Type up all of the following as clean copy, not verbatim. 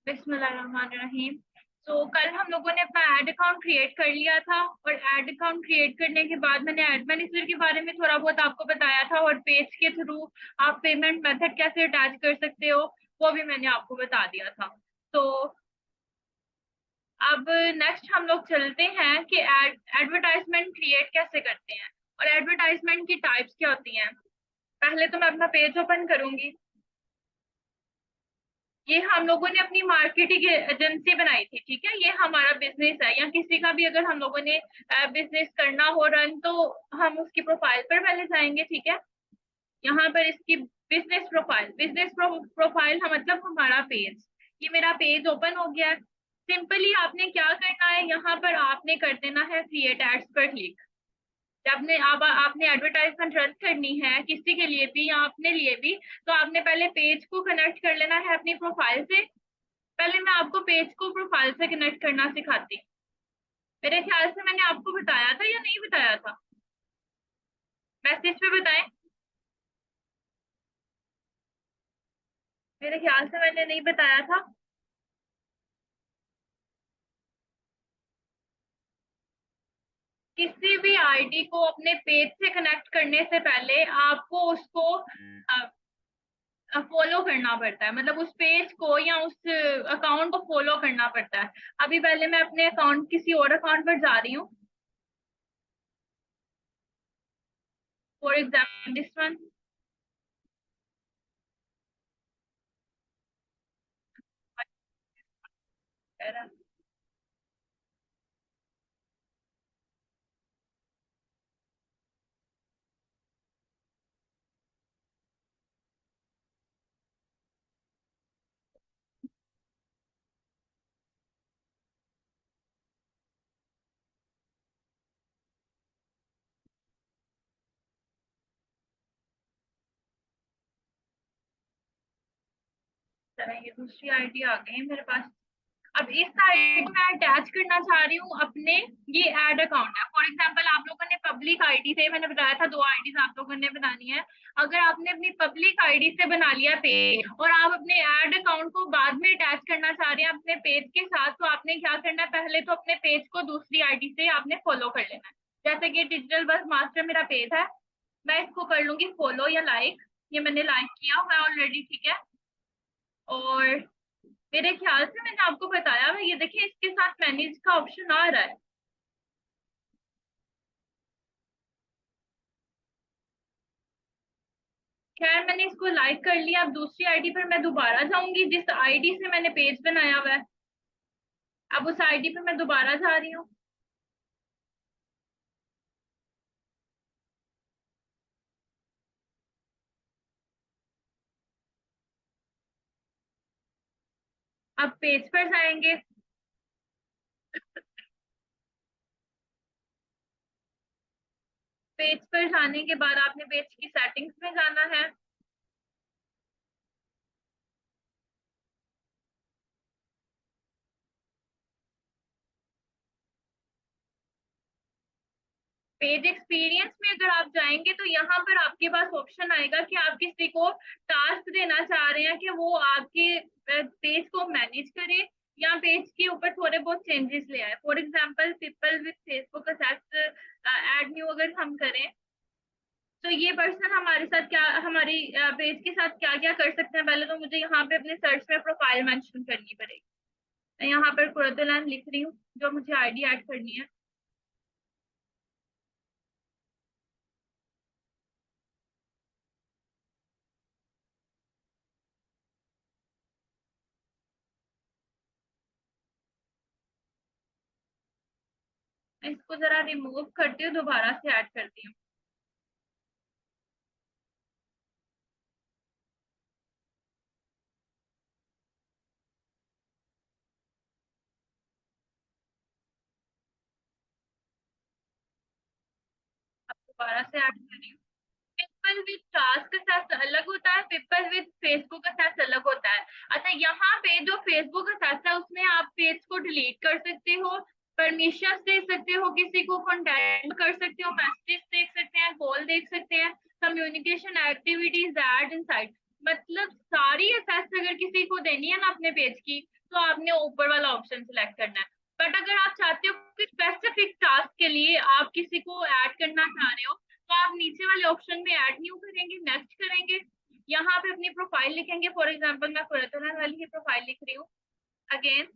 बिस्मिल्लाहिर्रहमानिर्रहीम। तो कल हम लोगों ने अपना एड अकाउंट क्रिएट कर लिया था और एड अकाउंट क्रिएट करने के बाद मैंने एडमिनिस्ट्रेटर के बारे में थोड़ा बहुत आपको बताया था और पेज के थ्रू आप पेमेंट मेथड कैसे अटैच कर सकते हो वो भी मैंने आपको बता दिया था। तो अब नेक्स्ट हम लोग चलते हैं कि एडवर्टाइजमेंट क्रिएट कैसे करते हैं और एडवर्टाइजमेंट की टाइप्स क्या होती हैं। पहले तो मैं अपना पेज ओपन करूंगी। ये हम लोगों ने अपनी मार्केटिंग एजेंसी बनाई थी, ठीक है। ये हमारा बिजनेस है या किसी का भी अगर हम लोगों ने बिजनेस करना हो रन तो हम उसकी प्रोफाइल पर पहले जाएंगे, ठीक है। यहाँ पर इसकी बिजनेस प्रोफाइल मतलब हमारा पेज। ये मेरा पेज ओपन हो गया है। सिंपली आपने क्या करना है, यहाँ पर आपने कर देना है क्रिएट एड्स पर क्लिक। जब आपने अब आपने एडवर्टाइजमेंट रन करनी है किसी के लिए भी या अपने लिए भी, तो आपने पहले पेज को कनेक्ट कर लेना है अपनी प्रोफाइल से। पहले मैं आपको पेज को प्रोफाइल से कनेक्ट करना सिखाती हूँ। मेरे ख्याल से मैंने आपको बताया था या नहीं बताया था, मैसेज पे बताएं। मेरे ख्याल से मैंने नहीं बताया था। किसी भी आईडी को अपने पेज से कनेक्ट करने से पहले आपको उसको फॉलो करना पड़ता है, मतलब उस पेज को या उस अकाउंट को फॉलो करना पड़ता है। अभी पहले मैं अपने अकाउंट किसी और अकाउंट पर जा रही हूँ, फॉर एग्जाम्पल दिस वन। ये दूसरी आईडी आ गई है मेरे पास। अब इस साइड में अटैच करना चाह रही हूँ अपने, ये एड अकाउंट है। फॉर एग्जांपल आप लोगों ने पब्लिक आईडी से, मैंने बताया था 2 आईडीज आप लोगों ने बनानी है। अगर आपने अपनी पब्लिक आईडी से बना लिया पेज और आप अपने एड अकाउंट को बाद में अटैच करना चाह रहे हैं अपने पेज के साथ, तो आपने क्या करना है, पहले तो अपने पेज को दूसरी आईडी से आपने फॉलो कर लेना है। जैसे कि डिजिटल बस मास्टर मेरा पेज है, मैं इसको कर लूंगी फॉलो या लाइक। ये मैंने लाइक किया हुआ है ऑलरेडी, ठीक है। और मेरे ख्याल से मैंने आपको बताया है, ये देखिए इसके साथ मैनेज का ऑप्शन आ रहा है। खैर मैंने इसको लाइक कर लिया। अब दूसरी आईडी पर मैं दोबारा जाऊंगी जिस आईडी से मैंने पेज बनाया हुआ है। अब उस आईडी पर मैं दोबारा जा रही हूँ। अब पेज पर जाएंगे। पेज पर जाने के बाद आपने पेज की सेटिंग्स में जाना है। पेज एक्सपीरियंस में अगर आप जाएंगे तो यहाँ पर आपके पास ऑप्शन आएगा कि आप किसी को टास्क देना चाह रहे हैं कि वो आपके पेज को मैनेज करे या पेज के ऊपर थोड़े बहुत चेंजेस ले आए। For example people with Facebook assets add new अगर हम करें तो ये पर्सन हमारे साथ क्या, हमारी पेज के साथ क्या क्या कर सकते हैं। पहले तो मुझे यहाँ पे अपने सर्च में प्रोफाइल मेंशन करनी पड़ेगी। मैं यहाँ पर कुरतुलान लिख रही हूँ जो मुझे आईडी ऐड करनी है। मैं इसको जरा रिमूव करती हूँ, दोबारा से ऐड करती हूँ। अब दोबारा से ऐड कर रही हूँ। पीपल विद टास्क असेस अलग होता है, पीपल विद फेसबुक असेस अलग होता है। अच्छा, यहाँ पे जो फेसबुक असेस है उसमें आप पेज को डिलीट कर सकते हो, परमिशन दे सकते हो, किसी को कॉन्टेक्ट कर सकते हो, मैसेज देख सकते हैं, कॉल देख सकते हैं, कम्युनिकेशन एक्टिविटीज ऐड इनसाइड। मतलब सारी एसेस अगर किसी को देनी है ना अपने पेज की, तो आपने ऊपर वाला ऑप्शन सिलेक्ट करना है। बट अगर आप चाहते हो कि स्पेसिफिक टास्क के लिए आप किसी को ऐड करना चाह रहे हो, तो आप नीचे वाले ऑप्शन में ऐड न्यू करेंगे, नेक्स्ट करेंगे, यहाँ पे अपनी प्रोफाइल लिखेंगे। फॉर एग्जाम्पल मैं फरजाना वाली की प्रोफाइल लिख रही हूँ। अगेन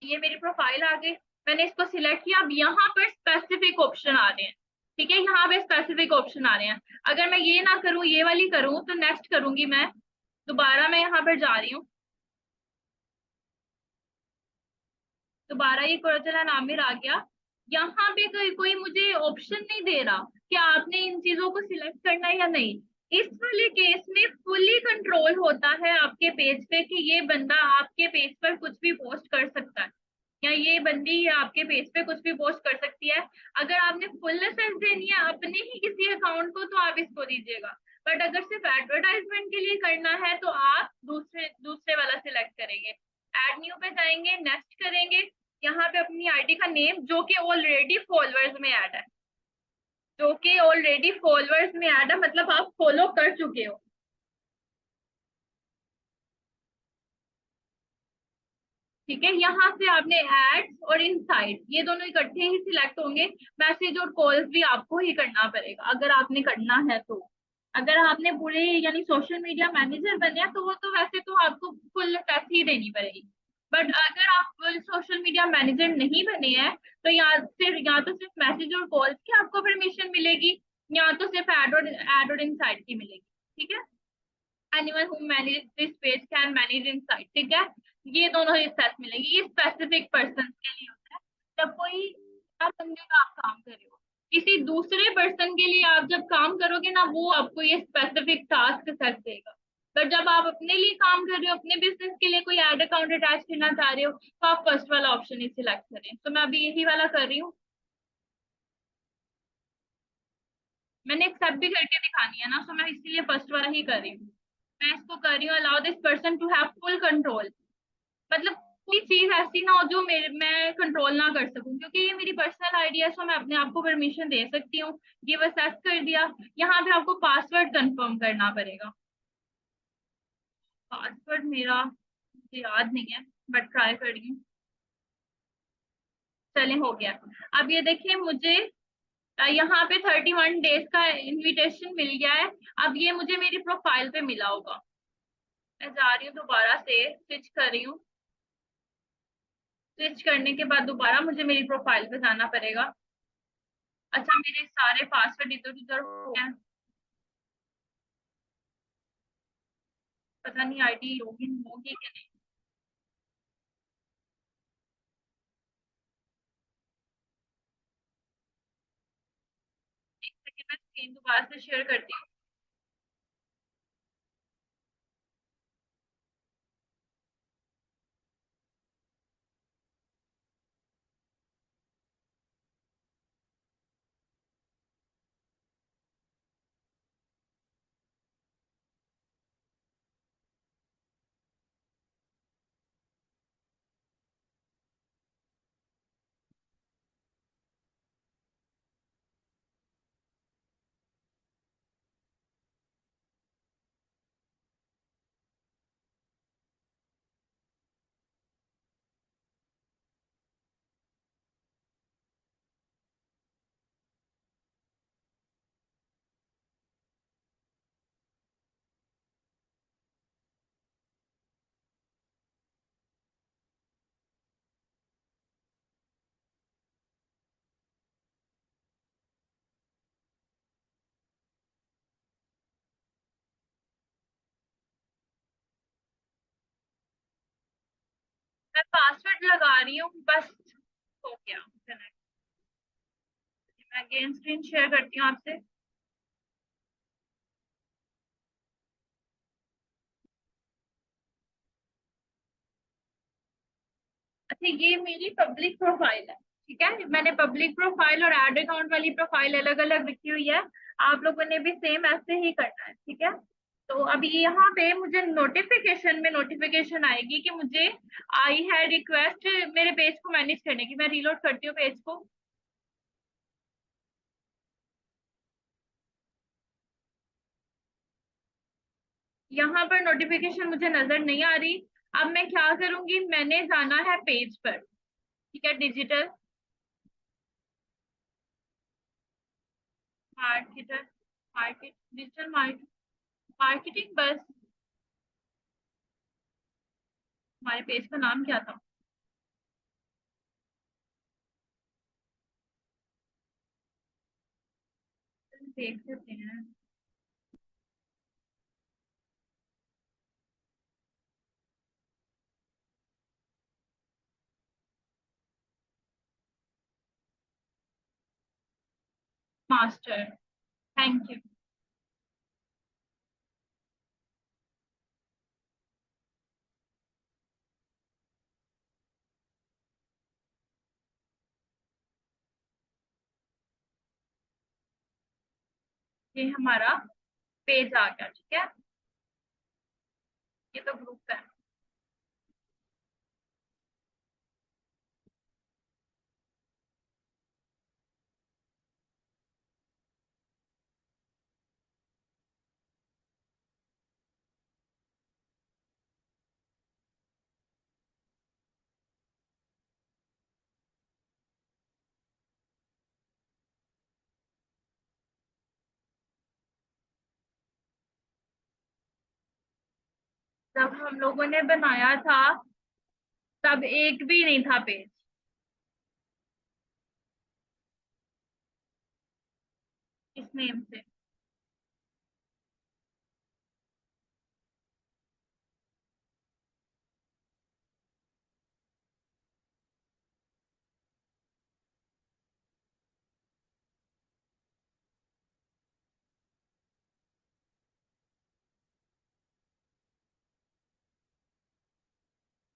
ये मेरी प्रोफाइल आ गई, मैंने इसको सिलेक्ट किया। अब यहाँ पर स्पेसिफिक ऑप्शन आ रहे हैं, ठीक है, यहाँ पे स्पेसिफिक ऑप्शन आ रहे हैं। अगर मैं ये ना करूँ, ये वाली करूँ, तो नेक्स्ट करूंगी मैं, दोबारा मैं यहाँ पर जा रही हूँ, दोबारा ये कोरचला नामिर आ गया। यहाँ पे कोई मुझे ऑप्शन नहीं दे रहा कि आपने इन चीजों को सिलेक्ट करना है या नहीं। इस वाले केस में फुल्ली कंट्रोल होता है आपके पेज पे कि ये बंदा आपके पेज पर कुछ भी पोस्ट कर सकता है, या ये बंदी आपके पेज पे कुछ भी पोस्ट कर सकती है। अगर आपने फुल एसेस देनी है अपने ही किसी अकाउंट को, तो आप इसको दीजिएगा। बट अगर सिर्फ एडवर्टाइजमेंट के लिए करना है, तो आप दूसरे दूसरे वाला सिलेक्ट करेंगे। एड न्यू पे जाएंगे, नेक्स्ट करेंगे, यहाँ पे अपनी आईडी का नेम जो कि ऑलरेडी फॉलोअर्स में ऐड है, जो कि ऑलरेडी फॉलोअर्स में ऐड है, मतलब आप फॉलो कर चुके हो। ठीक है, यहाँ से आपने एड्स और इनसाइट ये दोनों इकट्ठे ही सिलेक्ट होंगे। मैसेज और कॉल्स भी आपको ही करना पड़ेगा अगर आपने करना है तो। अगर आपने पूरे यानी सोशल मीडिया मैनेजर बने हैं, तो वो तो वैसे तो आपको फुल टच ही देनी पड़ेगी। बट अगर आप फुल सोशल मीडिया मैनेजर नहीं बने हैं, तो या तो सिर्फ मैसेज और कॉल्स की आपको परमिशन मिलेगी, या तो सिर्फ एड और इनसाइट की मिलेगी। ठीक है, anyone who manage this page can manage inside, ठीक है। ये दोनों ही स्टेप्स मिलेगी, ये स्पेसिफिक पर्सन के लिए होता है। जब कोई आप बंदे का आप काम कर रहे हो, किसी दूसरे पर्सन के लिए आप जब काम करोगे ना, वो आपको ये स्पेसिफिक टास्क सेट देगा। पर जब आप अपने लिए काम कर रहे हो, अपने बिजनेस के लिए कोई एड अकाउंट अटैच करना चाह रहे हो, तो आप फर्स्ट वाला ऑप्शन ही सिलेक्ट करें। तो मैं अभी यही वाला कर रही हूँ, मैंने एक्सेप्ट भी करके दिखानी है ना, तो मैं इसीलिए फर्स्ट वाला ही कर रही हूँ। मैं इसको कर रही हूँ, allow this person to have full control. मतलब कोई चीज ऐसी ना हो जो मेरे मैं कंट्रोल ना कर सकूं, क्योंकि ये मेरी पर्सनल आईडी है, सो मैं अपने आप को परमिशन दे सकती हूँ। गिव एक्सेस कर दिया। यहाँ पे आपको पासवर्ड कंफर्म करना पड़ेगा। पासवर्ड मेरा मुझे याद नहीं है, बट ट्राई कर रही हूँ। चले, हो गया। अब ये देखिए, मुझे यहाँ पे 31 डेज का इनविटेशन मिल गया है। अब ये मुझे मेरी प्रोफाइल पे मिला होगा। मैं जा रही हूँ, दोबारा से स्विच कर रही हूँ। स्विच करने के बाद दोबारा मुझे मेरी प्रोफाइल पे जाना पड़ेगा। अच्छा, मेरे सारे पासवर्ड इधर उधर हो गए हैं। पता नहीं आईडी लॉगिन होगी कि नहीं। एक सेकंड, मैं स्क्रीन दोबारा से शेयर करती हूँ। मैं पासवर्ड लगा रही हूँ बस, हो गया कनेक्ट। मैं अगेन स्क्रीन शेयर करती हूँ आपसे। अच्छा, ये मेरी पब्लिक प्रोफाइल है, ठीक है। मैंने पब्लिक प्रोफाइल और एड अकाउंट वाली प्रोफाइल अलग अलग रखी हुई है। आप लोगों ने भी सेम ऐसे ही करना है, ठीक है। तो अभी यहाँ पे मुझे नोटिफिकेशन में नोटिफिकेशन आएगी कि मुझे आई है रिक्वेस्ट मेरे पेज को मैनेज करने की। मैं रीलोड करती हूँ पेज को। यहाँ पर नोटिफिकेशन मुझे नजर नहीं आ रही। अब मैं क्या करूंगी, मैंने जाना है पेज पर, ठीक है, digital marketer, market, digital market, marketing बस। हमारे पेज का नाम क्या था? देख लेते हैं। Master, thank you. ये हमारा पेज आ गया, ठीक है। ये तो ग्रुप है। जब हम लोगों ने बनाया था तब एक भी नहीं था पेज इस नेम से।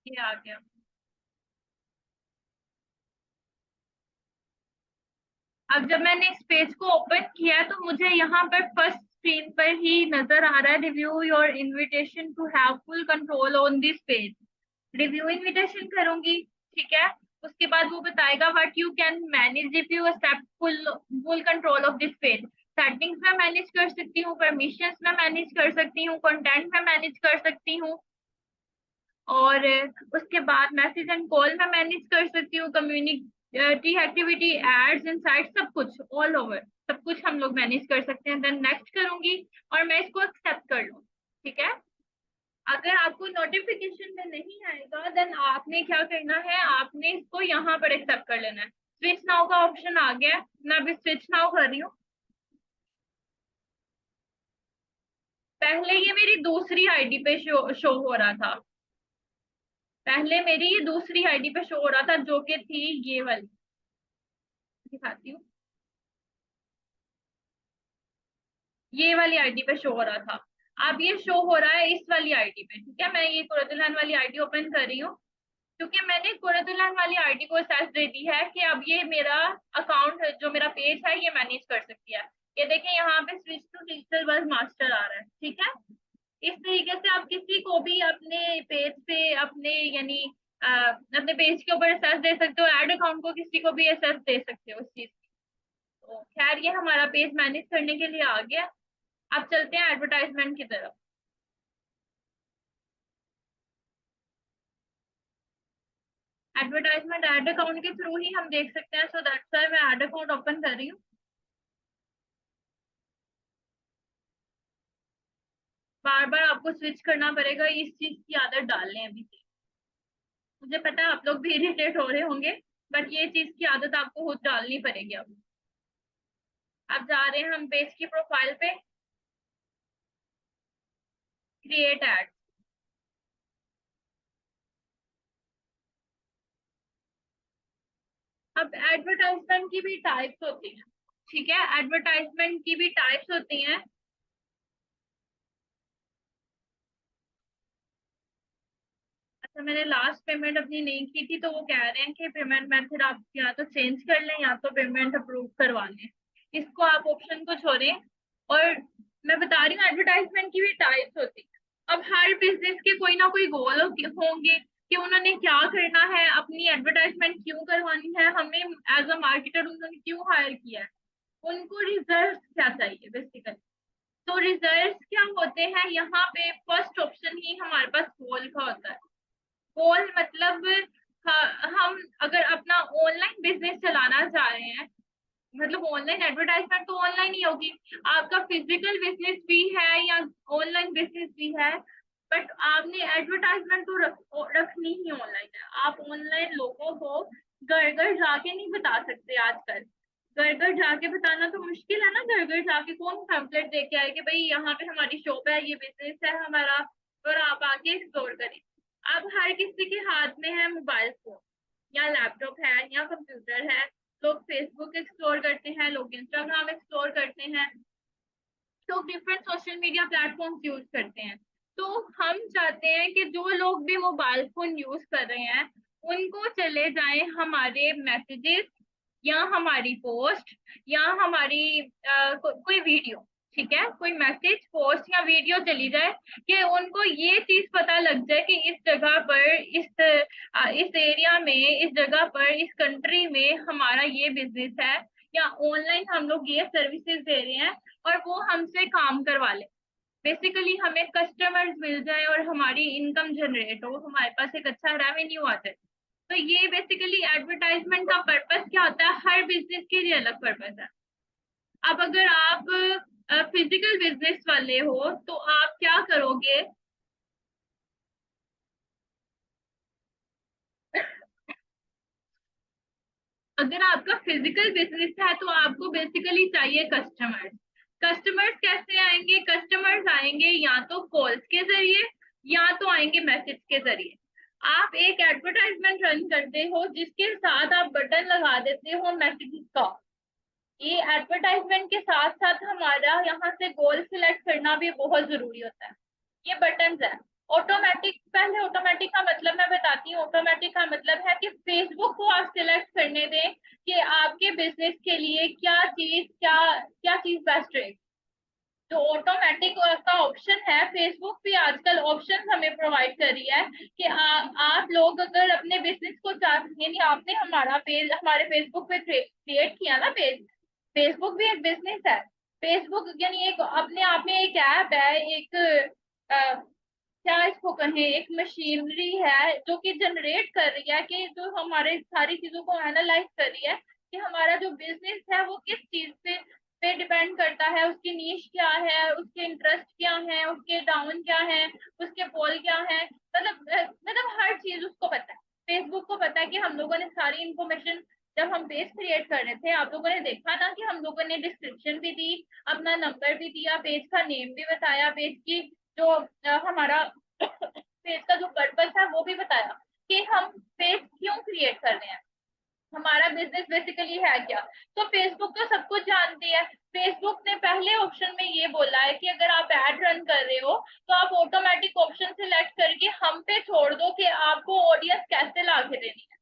ये आ गया। अब जब मैंने इस पेज को ओपन किया तो मुझे यहाँ पर फर्स्ट स्क्रीन पर ही नजर आ रहा है, review your invitation to have full control on this page. Review invitation करूंगी, ठीक है। उसके बाद वो बताएगा what you can manage if you accept full full control of this page. Settings में मैनेज कर सकती हूँ, परमिशंस में मैनेज कर सकती हूँ, कंटेंट में मैनेज कर सकती हूँ, और उसके बाद मैसेज एंड कॉल में मैनेज कर सकती हूँ, कम्युनिटी एक्टिविटी एड्स इनसाइट, सब कुछ ऑल ओवर, सब कुछ हम लोग मैनेज कर सकते हैं। देन नेक्स्ट करूंगी और मैं इसको एक्सेप्ट कर लूँ, ठीक है। अगर आपको नोटिफिकेशन में नहीं आएगा देन आपने क्या करना है, आपने इसको यहाँ पर एक्सेप्ट कर लेना है। स्विच नाउ का ऑप्शन आ गया, मैं अभी स्विच नाउ कर रही हूँ। पहले ये मेरी दूसरी आईडी पे शो हो रहा था, पहले मेरी ये दूसरी आईडी पे शो हो रहा था जो कि थी ये वाली, दिखाती हूँ। ये वाली आईडी पे शो हो रहा था, अब ये शो हो रहा है इस वाली आईडी पे, ठीक है। मैं ये कुरतुलहन वाली आईडी ओपन कर रही हूँ, क्योंकि मैंने कुरतुलहन वाली आईडी को एक्सेस दे दी है कि अब ये मेरा अकाउंट जो मेरा पेज है ये मैनेज कर सकती है। ये देखें यहाँ पे switch to digital bus master आ रहा है, ठीक है। इस तरीके से आप किसी को भी अपने पेज पे अपने यानी अपने पेज के ऊपर एक्सेस दे सकते हो, एड अकाउंट को किसी को भी एक्सेस दे सकते हो उस चीज की। तो खैर ये हमारा पेज मैनेज करने के लिए आ गया। अब चलते हैं एडवर्टाइजमेंट की तरफ। एडवर्टाइजमेंट एड अकाउंट के थ्रू ही हम देख सकते हैं, सो दैट्स व्हाई मैं एड अकाउंट ओपन कर रही हूँ। बार बार आपको स्विच करना पड़ेगा, इस चीज की आदत डाल लें अभी से। मुझे पता है आप लोग भी इरिटेट हो रहे होंगे, बट ये चीज की आदत आपको खुद डालनी पड़ेगी। अब जा रहे हैं हम पेज की प्रोफाइल पे, क्रिएट एड। अब एडवर्टाइजमेंट की भी टाइप्स होती हैं, ठीक है, एडवर्टाइजमेंट की भी टाइप्स होती हैं। अच्छा, मैंने लास्ट पेमेंट अपनी नहीं की थी तो वो कह रहे हैं कि पेमेंट मेथड आप या तो चेंज कर लें या तो पेमेंट अप्रूव करवा लें। इसको आप ऑप्शन को छोड़ें। और मैं बता रही हूँ एडवर्टाइजमेंट की भी टाइप्स होती है। अब हर बिजनेस के कोई ना कोई गोल होंगे कि उन्होंने क्या करना है, अपनी एडवर्टाइजमेंट क्यों करवानी है, हमें एज अ मार्केटर उन्होंने क्यों हायर किया है, उनको रिजल्ट क्या चाहिए बेसिकली। तो रिजल्ट्स क्या होते हैं यहाँ पे? फर्स्ट ऑप्शन ही हमारे पास गोल का होता है। गोल मतलब हम अगर अपना ऑनलाइन बिजनेस चलाना चाह रहे हैं, मतलब ऑनलाइन एडवर्टाइजमेंट तो ऑनलाइन ही होगी, आपका फिजिकल बिजनेस भी है या ऑनलाइन बिजनेस भी है, बट आपने एडवर्टाइजमेंट तो रखनी ही ऑनलाइन है। आप ऑनलाइन लोगों को घर घर जाके नहीं बता सकते आजकल। घर घर जाके बताना तो मुश्किल है ना, घर घर जाके कौन पैम्पलेट दे के आए कि भाई यहाँ पे हमारी शॉप है, ये बिजनेस है हमारा, और आप आके एक्सप्लोर करें। अब हर किसी के हाथ में है मोबाइल फोन या लैपटॉप है या कंप्यूटर है। लोग फेसबुक एक्सप्लोर करते हैं, लोग इंस्टाग्राम एक्सप्लोर करते हैं, लोग different social media platforms use करते हैं। तो हम चाहते हैं कि जो लोग भी मोबाइल फोन यूज कर रहे हैं उनको चले जाएं हमारे मैसेजेस या हमारी पोस्ट या हमारी कोई वीडियो, ठीक है, कोई मैसेज पोस्ट या वीडियो चली जाए कि उनको ये चीज पता लग जाए कि इस जगह पर, इस एरिया में, इस जगह पर, इस कंट्री में हमारा ये बिजनेस है, या ऑनलाइन हम लोग ये सर्विसेज दे रहे हैं, और वो हमसे काम करवा ले। बेसिकली हमें कस्टमर्स मिल जाए और हमारी इनकम जनरेट हो, हमारे पास एक अच्छा रेवेन्यू आ जाए। तो ये बेसिकली एडवर्टाइजमेंट का पर्पस क्या होता है? हर बिजनेस के लिए अलग पर्पस है। अब अगर आप फिजिकल बिजनेस वाले हो तो आप क्या करोगे? अगर आपका फिजिकल बिजनेस है तो आपको बेसिकली चाहिए कस्टमर्स। कस्टमर्स कैसे आएंगे? कस्टमर्स आएंगे या तो कॉल्स के जरिए या तो आएंगे मैसेज के जरिए। आप एक एडवर्टाइजमेंट रन करते हो जिसके साथ आप बटन लगा देते हो मैसेजेस का। ये एडवर्टाइजमेंट के साथ साथ हमारा यहाँ से गोल सिलेक्ट करना भी बहुत जरूरी होता है। ये बटन है ऑटोमेटिक। पहले ऑटोमेटिक का मतलब मैं बताती हूँ। ऑटोमेटिक का मतलब है कि फेसबुक को आप सिलेक्ट करने दें कि आपके बिजनेस के लिए क्या चीज बेस्ट रहेगी। जो ऑटोमेटिक का ऑप्शन है, फेसबुक भी आजकल ऑप्शन हमें प्रोवाइड कर रही है कि आप लोग अगर अपने बिजनेस को यानी आपने हमारा पेज हमारे फेसबुक पे क्रिएट किया ना पेज। फेसबुक भी एक बिजनेस है। फेसबुक यानी एक अपने आप में एक ऐप है, एक क्या इसको कहें, एक मशीनरी है जो कि जनरेट कर रही है, कि जो हमारे सारी चीजों को एनालाइज कर रही है कि हमारा जो बिजनेस है वो किस चीज पे डिपेंड करता है, उसकी नीश क्या है, उसके इंटरेस्ट क्या है, उसके डाउन क्या है, उसके पोल क्या है, मतलब हर चीज उसको पता है। फेसबुक को पता है कि हम लोगों ने सारी इंफॉर्मेशन, जब हम पेज क्रिएट कर रहे थे आप लोगों ने देखा ना कि हम लोगों ने डिस्क्रिप्शन भी दी, अपना नंबर भी दिया, पेज का नेम भी बताया, पेज की जो हमारा पेज का जो पर्पस है वो भी बताया कि हम पेज क्यों क्रिएट कर रहे हैं, हमारा बिजनेस बेसिकली है क्या। तो फेसबुक तो सब कुछ जानती है। फेसबुक ने पहले ऑप्शन में ये बोला है कि अगर आप एड रन कर रहे हो तो आप ऑटोमेटिक ऑप्शन सिलेक्ट करके हम पे छोड़ दो कि आपको ऑडियंस कैसे ला के देनी है।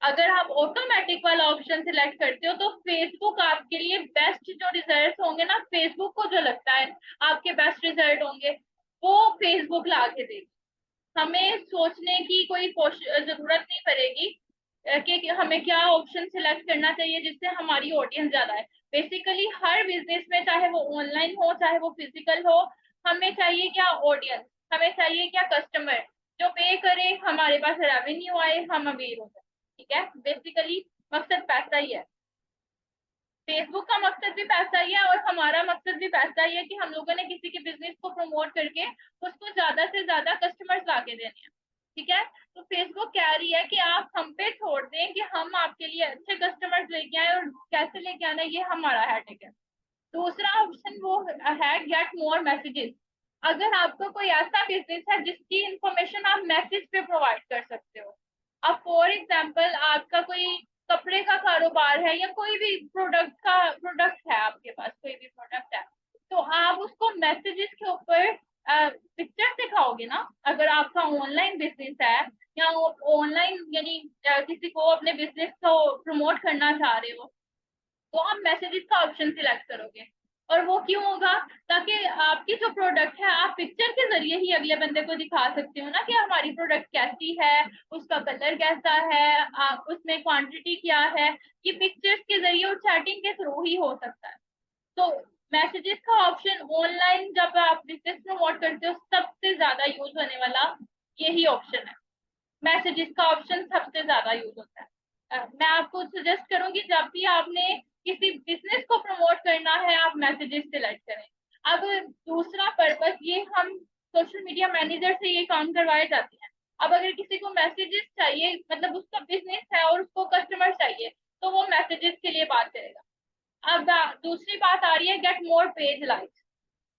अगर आप ऑटोमेटिक वाला ऑप्शन सिलेक्ट करते हो तो फेसबुक आपके लिए बेस्ट जो रिजल्ट होंगे ना, फेसबुक को जो लगता है आपके बेस्ट रिजल्ट होंगे वो फेसबुक ला के देगी। हमें सोचने की कोई जरूरत नहीं पड़ेगी कि हमें क्या ऑप्शन सिलेक्ट करना चाहिए जिससे हमारी ऑडियंस ज्यादा है। बेसिकली हर बिजनेस में, चाहे वो ऑनलाइन हो चाहे वो फिजिकल हो, हमें चाहिए क्या? ऑडियंस। हमें चाहिए क्या? कस्टमर जो पे करे, हमारे पास रेवेन्यू आए, हम अमीर हो जाए। ठीक है, बेसिकली मकसद पैसा ही है। फेसबुक का मकसद भी पैसा ही है और हमारा मकसद भी पैसा ही है कि हम लोगों ने किसी के बिजनेस को प्रमोट करके उसको ज्यादा से ज्यादा कस्टमर्स ला के देने हैं। ठीक है, तो फेसबुक कह रही है कि आप हम पे छोड़ दें कि हम आपके लिए अच्छे कस्टमर्स लेके आए, और कैसे लेके आना ये हमारा हैडिक है। दूसरा ऑप्शन वो है गेट मोर मैसेजेस। अगर आपका कोई ऐसा बिजनेस है जिसकी इंफॉर्मेशन आप मैसेज पे प्रोवाइड कर सकते हो। अब फॉर एग्जांपल आपका कोई कपड़े का कारोबार है या कोई भी प्रोडक्ट है, आपके पास कोई भी प्रोडक्ट है, तो आप उसको मैसेजेस के ऊपर पिक्चर दिखाओगे ना। अगर आपका ऑनलाइन बिजनेस है या ऑनलाइन यानी किसी को अपने बिजनेस को प्रमोट करना चाह रहे हो तो आप मैसेजेस का ऑप्शन सिलेक्ट करोगे। और वो क्यों होगा? ताकि आपकी जो प्रोडक्ट है आप पिक्चर के जरिए ही अगले बंदे को दिखा सकते हो ना कि हमारी प्रोडक्ट कैसी है, उसका कलर कैसा है, आप उसमें क्वांटिटी क्या है। ये पिक्चर्स के जरिए और चैटिंग के थ्रू ही हो सकता है। तो मैसेजेस का ऑप्शन ऑनलाइन जब आप बिजनेस प्रमोट करते हो सबसे ज्यादा यूज होने वाला यही ऑप्शन है। मैसेजेस का ऑप्शन सबसे ज्यादा यूज होता है। मैं आपको सजेस्ट करूंगी जब भी आपने किसी बिजनेस को प्रमोट करना है आप मैसेजेस सिलेक्ट करें। अब दूसरा पर्पस, ये हम सोशल मीडिया मैनेजर से ये काम करवाए जाते हैं। अब अगर किसी को मैसेजेस चाहिए, मतलब उसका बिजनेस है और उसको कस्टमर चाहिए, तो वो मैसेजेस के लिए बात करेगा। अब दूसरी बात आ रही है गेट मोर पेज लाइक्स।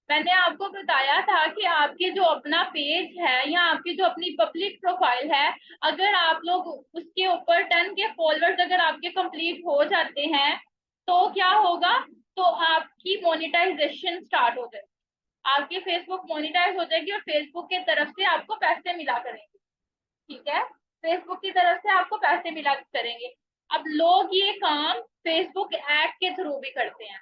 मैंने आपको बताया था कि आपके जो अपना पेज है या आपकी जो अपनी पब्लिक प्रोफाइल है, अगर आप लोग उसके ऊपर 10 के फॉलोअर्स अगर आपके कंप्लीट हो जाते हैं तो क्या होगा, तो आपकी मोनेटाइजेशन स्टार्ट हो जाएगी। आपकी फेसबुक मोनेटाइज हो जाएगी और फेसबुक की तरफ से आपको पैसे मिला करेंगे। ठीक है, फेसबुक की तरफ से आपको पैसे मिला करेंगे। अब लोग ये काम फेसबुक ऐड के थ्रू भी करते हैं।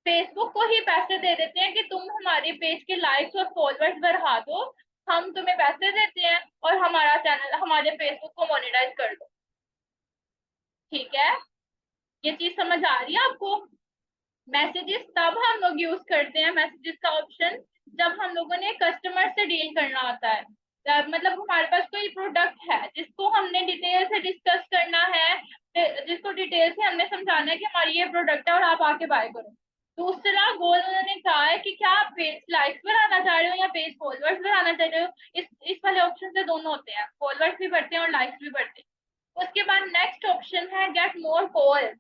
फेसबुक को ही पैसे दे देते हैं कि तुम हमारे पेज के लाइक्स और फॉलोअर्स बढ़ा दो, हम तुम्हें पैसे देते हैं और हमारा चैनल, हमारे फेसबुक को मोनेटाइज कर दो। ठीक है, ये चीज समझ आ रही है आपको? मैसेजेस तब हम लोग यूज करते हैं, मैसेजेस का ऑप्शन, जब हम लोगों ने कस्टमर से डील करना होता है। मतलब हमारे पास कोई प्रोडक्ट है जिसको हमने डिटेल से डिस्कस करना है, जिसको डिटेल से हमने समझाना है कि हमारी ये प्रोडक्ट है और आप आके बाय करो। दूसरा गोल उन्होंने कहा है कि क्या आप पेज लाइक्स बढ़ाना चाह रहे हो या पेज फॉलोअर्स बढ़ाना चाह रहे हो। इस वाले ऑप्शन से दोनों होते हैं, फॉलोअर्स भी बढ़ते हैं और लाइक्स भी बढ़ते हैं। उसके बाद नेक्स्ट ऑप्शन है गेट मोर कॉल।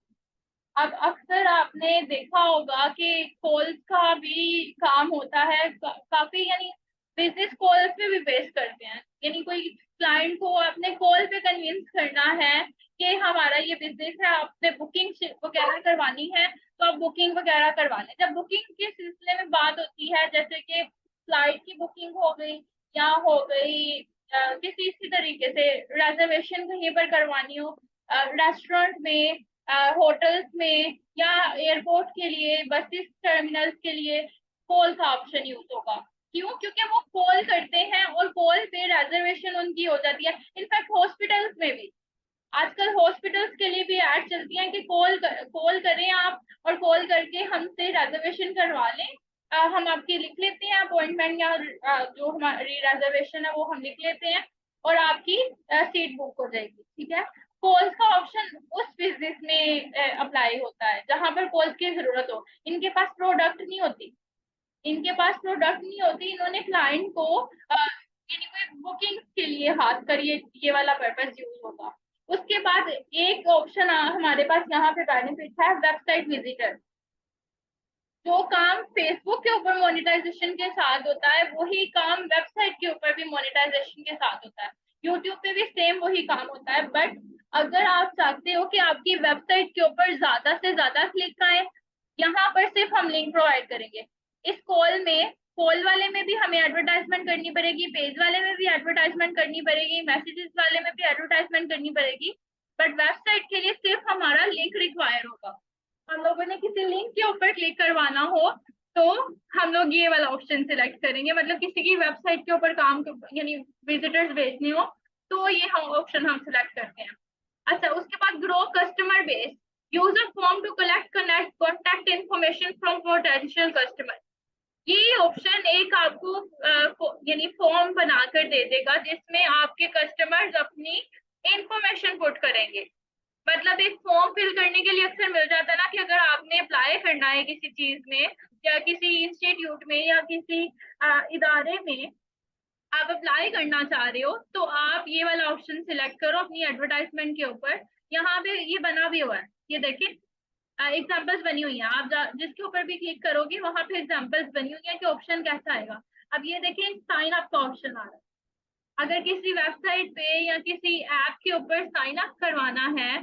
अब अक्सर आपने देखा होगा कि कॉल्स का भी काम होता है, काफी, यानी बिजनेस कॉल्स पे भी बेस करते हैं। यानी कोई क्लाइंट को अपने कॉल पे कन्विंस करना है कि हमारा ये बिजनेस है, आपने बुकिंग वगैरह करवानी है तो आप बुकिंग वगैरह करवा लें। जब बुकिंग के सिलसिले में बात होती है, जैसे कि फ्लाइट की बुकिंग हो गई या हो गई किसी इसी तरीके से रिजर्वेशन कहीं पर करवानी हो, रेस्टोरेंट में, होटल्स में या एयरपोर्ट के लिए, बसेस टर्मिनल्स के लिए कॉल का ऑप्शन यूज होगा। क्यों? क्योंकि वो कॉल करते हैं और कॉल पे रिजर्वेशन उनकी हो जाती है। इनफैक्ट हॉस्पिटल्स में भी आजकल हॉस्पिटल्स के लिए भी ऐड चलती हैं कि कॉल करें आप और कॉल करके हमसे रिजर्वेशन करवा लें। हम आपकी लिख लेते हैं अपॉइंटमेंट, या जो हमारी रिजर्वेशन है वो हम लिख लेते हैं और आपकी सीट बुक हो जाएगी। ठीक है, कॉल्स का ऑप्शन उस बिजनेस में अप्लाई होता है जहां पर कॉल्स की जरूरत हो। इनके पास प्रोडक्ट नहीं होती, इनके पास प्रोडक्ट नहीं होती, इन्होंने क्लाइंट को यानी कोई बुकिंग के लिए हाथ करिए, ये वाला पर्पस यूज होगा। उसके बाद एक ऑप्शन हमारे पास यहाँ पे बेनिफिट है वेबसाइट विजिटर। जो काम फेसबुक के ऊपर मोनेटाइजेशन के साथ होता है वही काम वेबसाइट के ऊपर भी मोनेटाइजेशन के साथ होता है। यूट्यूब पे भी सेम वही काम होता है, बट अगर आप चाहते हो कि आपकी वेबसाइट के ऊपर ज्यादा से ज्यादा क्लिक आए, यहाँ पर सिर्फ हम लिंक प्रोवाइड करेंगे। इस कॉल वाले में भी हमें एडवर्टाइजमेंट करनी पड़ेगी, पेज वाले में भी एडवर्टाइजमेंट करनी पड़ेगी, मैसेजेस वाले में भी एडवर्टाइजमेंट करनी पड़ेगी, बट वेबसाइट के लिए सिर्फ हमारा लिंक रिक्वायर होगा। हम लोगों ने किसी लिंक के ऊपर क्लिक करवाना हो तो हम लोग ये वाला ऑप्शन सिलेक्ट करेंगे, मतलब किसी की वेबसाइट के ऊपर काम यानी विजिटर्स भेजने हो तो ये हम ऑप्शन हम सिलेक्ट करते हैं। अच्छा, उसके बाद grow customer base, use a form to collect connect contact information from potential customer. ये ऑप्शन एक आपको यानी फॉर्म बनाकर दे देगा जिसमें आपके कस्टमर्स अपनी इंफॉर्मेशन पुट करेंगे। मतलब एक फॉर्म फिल करने के लिए अक्सर मिल जाता है ना कि अगर आपने अप्लाई करना है किसी चीज में या किसी इंस्टीट्यूट में या किसी इदारे में आप अप्लाई करना चाह रहे हो तो आप ये वाला ऑप्शन सिलेक्ट करो अपनी एडवर्टाइजमेंट के ऊपर। यहाँ पे ये बना भी हुआ है, ये देखिए एग्जाम्पल्स बनी हुई है। आप जिसके ऊपर भी क्लिक करोगे वहां पे एग्जाम्पल्स बनी हुई है कि ऑप्शन कैसा आएगा। अब ये देखिए साइन अप का ऑप्शन आ रहा है। अगर किसी वेबसाइट पे या किसी ऐप के ऊपर साइन अप करवाना है,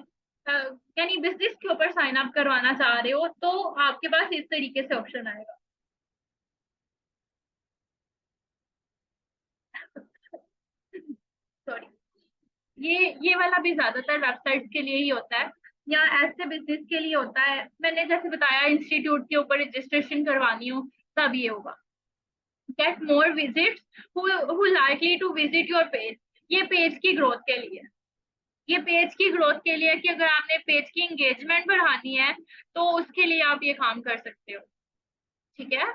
अ, यानी बिजनेस के ऊपर साइन अप करवाना चाह रहे हो तो आपके पास इस तरीके से ऑप्शन आएगा। सॉरी, ये वाला भी ज्यादातर वेबसाइट के लिए ही होता है या ऐसे बिजनेस के लिए होता है। मैंने जैसे बताया इंस्टीट्यूट के ऊपर रजिस्ट्रेशन करवानी हो तब ये होगा। Get more visits, who likely to visit your page। ये पेज की ग्रोथ के लिए, ये पेज की ग्रोथ के लिए कि अगर आपने पेज की एंगेजमेंट बढ़ानी है तो उसके लिए आप ये काम कर सकते हो। ठीक है,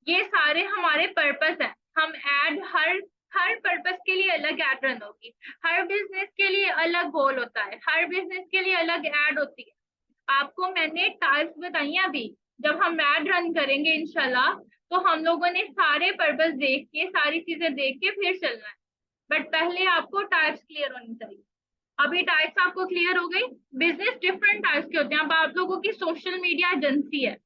ये सारे हमारे पर्पस है। हम ऐड हर हर पर्पस के लिए अलग ऐड रन होगी। हर बिजनेस के लिए अलग गोल होता है, हर बिजनेस के लिए अलग ऐड होती है। आपको मैंने टास्क बताई हैं अभी। जब हम ऐड रन करेंगे इंशाल्लाह, तो हम लोगों ने सारे पर्पस देख के, सारी चीजें देख के फिर चलना है। बट पहले आपको टाइप्स क्लियर होनी चाहिए। अभी टाइप्स आपको क्लियर हो गई। बिजनेस डिफरेंट टाइप्स के होते हैं। अब आप लोगों की सोशल मीडिया एजेंसी है,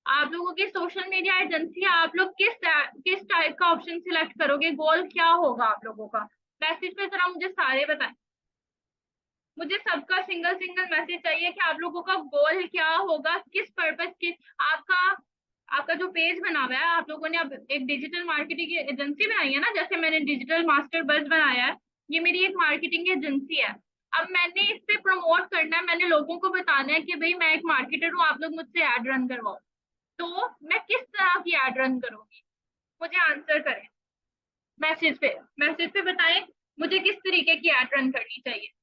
आप लोगों की सोशल मीडिया एजेंसी है, आप लोग किस टाइप का ऑप्शन सिलेक्ट करोगे, गोल क्या होगा आप लोगों का? मैसेज पे जरा मुझे सारे बताएं। मुझे सबका सिंगल सिंगल मैसेज चाहिए कि आप लोगों का गोल क्या होगा, किस पर्पस के। आपका आपका जो पेज बना हुआ है, आप लोगों ने अब एक डिजिटल मार्केटिंग की एजेंसी बनाई है ना, जैसे मैंने डिजिटल मास्टर बस बनाया है, ये मेरी एक मार्केटिंग एजेंसी है। अब मैंने इस पे प्रमोट करना है, मैंने लोगों को बताना है कि भाई मैं एक मार्केटर हूँ, आप लोग मुझसे एड रन करवाओ। तो मैं किस तरह की एड रन करूंगी? मुझे आंसर करें। मैसेज पे बताएं मुझे किस तरीके की एड रन करनी चाहिए।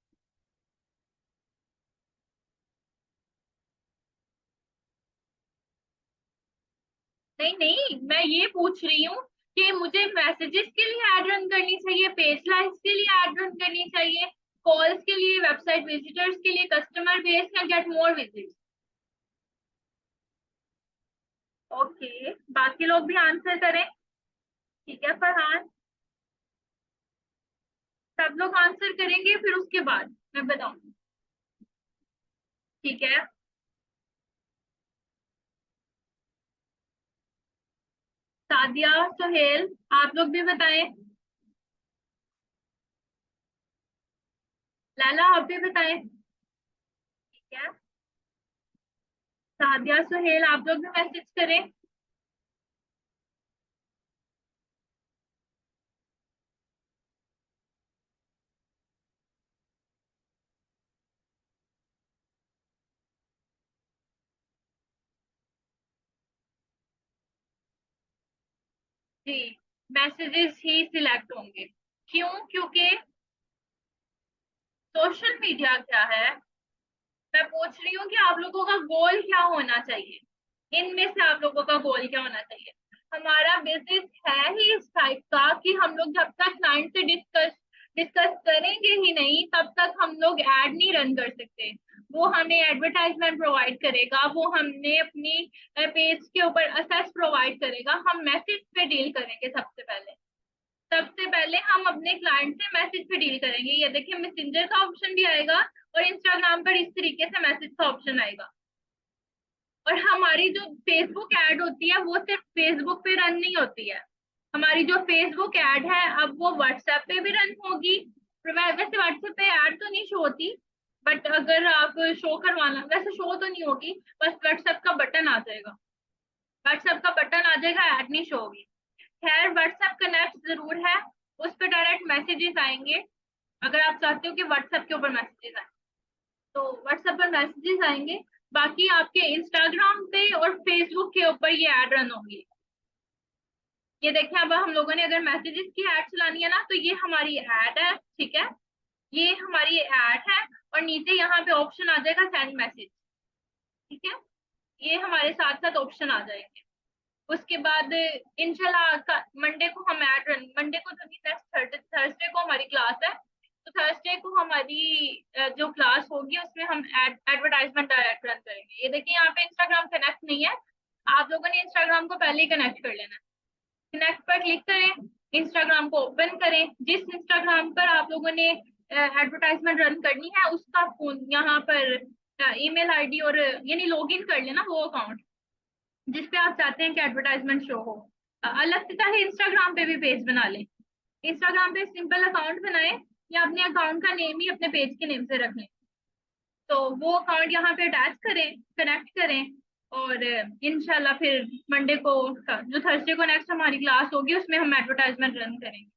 नहीं नहीं, मैं ये पूछ रही हूँ कि मुझे मैसेजेस के लिए एड रन करनी चाहिए, पेज लाइक्स के लिए एड रन करनी चाहिए, कॉल्स के लिए, वेबसाइट विजिटर्स के लिए, कस्टमर बेस या गेट मोर विजिट्स? ओके, बाकी लोग भी आंसर करें। ठीक है फरहान, सब लोग आंसर करेंगे फिर उसके बाद मैं बताऊंगी। ठीक है, सादिया, सुहेल, आप लोग भी बताएं। लैला, आप भी बताएं। ठीक है, सादिया, सुहेल, आप लोग भी मैसेज करें। जी, मैसेजेस ही सिलेक्ट होंगे। क्यों? क्योंकि सोशल मीडिया क्या है, मैं पूछ रही हूँ कि आप लोगों का गोल क्या होना चाहिए, इनमें से आप लोगों का गोल क्या होना चाहिए? हमारा बिजनेस है ही इस टाइप का कि हम लोग जब तक क्लाइंट से डिस्कस करेंगे ही नहीं, तब तक हम लोग ऐड नहीं रन कर सकते। वो हमें एडवर्टाइजमेंट प्रोवाइड करेगा, वो हमने अपनी पेज के ऊपर असेस प्रोवाइड करेगा। हम मैसेज पे डील करेंगे सबसे पहले हम अपने क्लाइंट से मैसेज पे डील करेंगे। ये देखिए, मैसेंजर का ऑप्शन भी आएगा और इंस्टाग्राम पर इस तरीके से मैसेज का ऑप्शन आएगा। और हमारी जो फेसबुक ऐड होती है वो सिर्फ फेसबुक पे रन नहीं होती है। हमारी जो फेसबुक ऐड है, अब वो व्हाट्सएप पे भी रन होगी। वैसे व्हाट्सएप पे ऐड तो नहीं शो होती, बट अगर आप शो करवाना, वैसे शो तो नहीं होगी, बस व्हाट्सएप का बटन आ जाएगा। व्हाट्सएप का बटन आ जाएगा, ऐड नहीं शो होगी। खैर, व्हाट्सएप कनेक्ट जरूर है, उस पर डायरेक्ट मैसेजेस आएंगे। अगर आप चाहते हो कि व्हाट्सएप के ऊपर मैसेजेस आए, तो व्हाट्सएप पर मैसेजेस आएंगे। बाकी आपके इंस्टाग्राम पे और फेसबुक के ऊपर ये ऐड रन होंगी। ये देखिए, अब हम लोगों ने अगर मैसेजेस की ऐड चलानी है ना, तो ये हमारी ऐड है। ठीक है, ये हमारी ऐड है, और नीचे यहाँ पे ऑप्शन आ जाएगा सेंड मैसेज। ठीक है, ये हमारे साथ साथ ऑप्शन आ जाएंगे। उसके बाद इंशाल्लाह मंडे को हम ऐड रन, मंडे को तो नहीं, नेक्स्ट थर्सडे को हमारी क्लास है। तो थर्सडे को हमारी जो क्लास होगी उसमें हम एडवर्टाइजमेंट डायरेक्ट रन करेंगे। ये देखिए, यहाँ पे इंस्टाग्राम कनेक्ट नहीं है, आप लोगों ने इंस्टाग्राम को पहले ही कनेक्ट कर लेना है। कनेक्ट पर क्लिक करें, इंस्टाग्राम को ओपन करें। जिस इंस्टाग्राम पर आप लोगों ने एडवर्टाइजमेंट रन करनी है, उसका फोन यहाँ पर ईमेल आईडी और यानी लॉगिन कर लेना वो अकाउंट जिसपे आप चाहते हैं कि एडवर्टाइजमेंट शो हो। अलग से चाहे इंस्टाग्राम पे भी पेज बना लें। इंस्टाग्राम पे सिंपल अकाउंट बनाएं, या अपने अकाउंट का नेम ही अपने पेज के नेम से रख लें। तो वो अकाउंट यहाँ पे अटैच करें, कनेक्ट करें, और इंशाल्लाह फिर मंडे को, जो थर्सडे को नेक्स्ट हमारी क्लास होगी, उसमें हम एडवर्टाइजमेंट रन करेंगे।